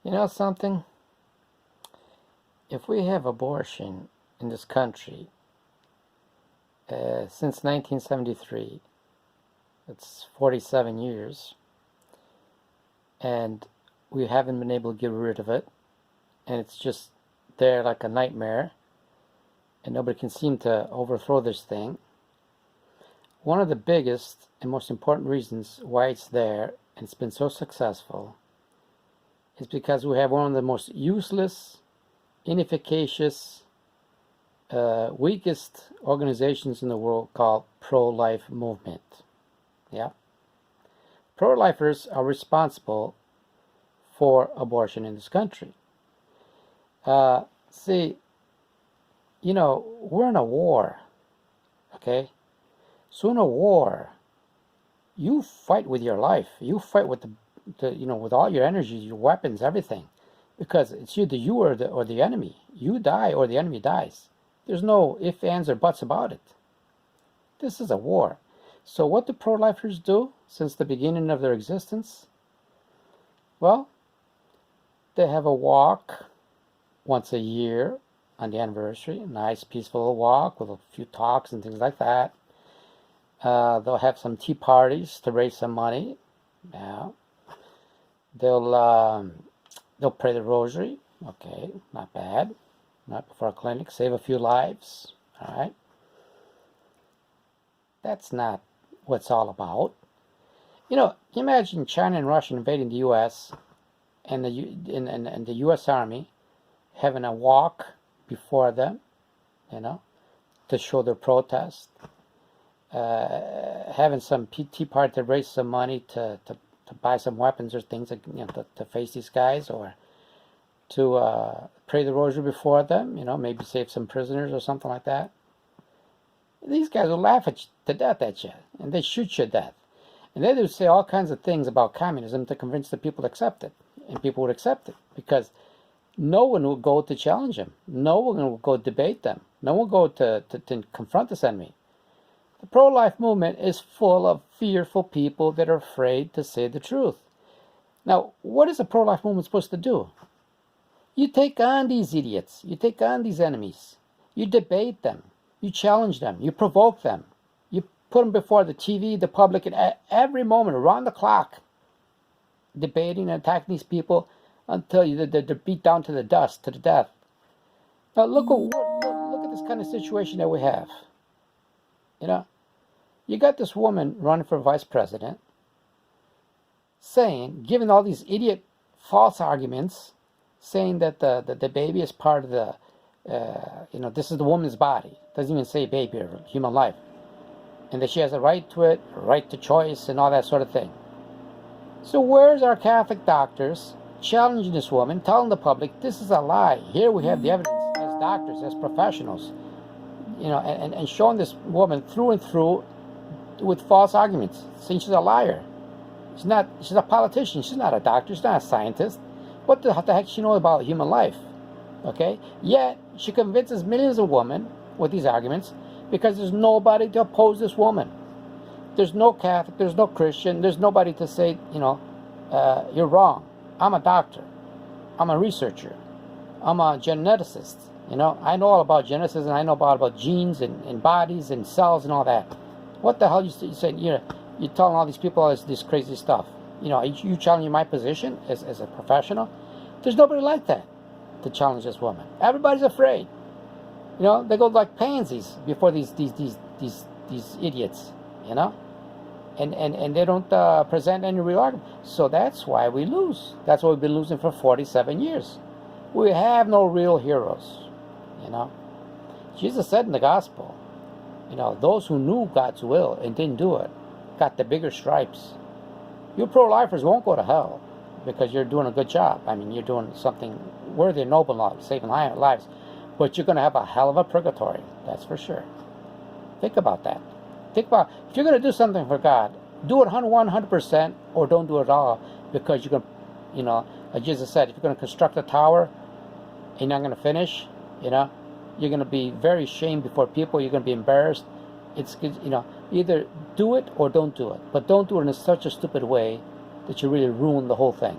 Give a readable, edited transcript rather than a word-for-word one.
You know something? If we have abortion in this country since 1973, it's 47 years, and we haven't been able to get rid of it, and it's just there like a nightmare, and nobody can seem to overthrow this thing. One of the biggest and most important reasons why it's there and it's been so successful is because we have one of the most useless, inefficacious, weakest organizations in the world called pro-life movement. Yeah, pro-lifers are responsible for abortion in this country. See, you know, we're in a war, okay? So in a war, you fight with your life. You fight with with all your energy, your weapons, everything, because it's either you or the enemy. You die or the enemy dies. There's no ifs, ands, or buts about it. This is a war. So what do pro-lifers do since the beginning of their existence? Well, they have a walk once a year on the anniversary, a nice peaceful walk with a few talks and things like that. They'll have some tea parties to raise some money. Yeah. They'll pray the rosary. Okay, not bad. Not before a clinic. Save a few lives. All right. That's not what it's all about. You know, imagine China and Russia invading the U.S. and the U.S. Army having a walk before them, to show their protest. Having some tea party to raise some money to buy some weapons or things, to face these guys, or to pray the rosary before them, maybe save some prisoners or something like that. These guys will laugh to death at you, and they shoot you to death. And they would say all kinds of things about communism to convince the people to accept it, and people would accept it, because no one will go to challenge them. No one will go debate them. No one will go to confront this enemy. The pro-life movement is full of fearful people that are afraid to say the truth. Now, what is the pro-life movement supposed to do? You take on these idiots. You take on these enemies. You debate them. You challenge them. You provoke them. You put them before the TV, the public, and at every moment, around the clock, debating and attacking these people until they're beat down to the dust, to the death. Now, look at this kind of situation that we have. You got this woman running for vice president giving all these idiot false arguments, saying that the baby is part of the, this is the woman's body. Doesn't even say baby or human life. And that she has a right to it, a right to choice, and all that sort of thing. So where's our Catholic doctors challenging this woman, telling the public, this is a lie. Here we have the evidence as doctors, as professionals, and showing this woman through and through with false arguments, saying she's a liar. She's a politician. She's not a doctor. She's not a scientist. What the heck does she know about human life? Okay? Yet, she convinces millions of women with these arguments because there's nobody to oppose this woman. There's no Catholic, there's no Christian, there's nobody to say, you're wrong. I'm a doctor. I'm a researcher. I'm a geneticist. I know all about genetics, and I know about genes and bodies and cells and all that. What the hell you saying? You're telling all these people all this crazy stuff. You challenging my position as a professional? There's nobody like that to challenge this woman. Everybody's afraid. They go like pansies before these idiots. And they don't present any real argument. So that's why we lose. That's why we've been losing for 47 years. We have no real heroes. Jesus said in the gospel, those who knew God's will and didn't do it got the bigger stripes. You pro-lifers won't go to hell because you're doing a good job. I mean, you're doing something worthy and noble, saving lives. But you're going to have a hell of a purgatory. That's for sure. Think about that. Think about, if you're going to do something for God, do it 100% or don't do it at all, because you're going to, like Jesus said, if you're going to construct a tower and you're not going to finish, you're going to be very ashamed before people. You're going to be embarrassed. It's, either do it or don't do it. But don't do it in such a stupid way that you really ruin the whole thing.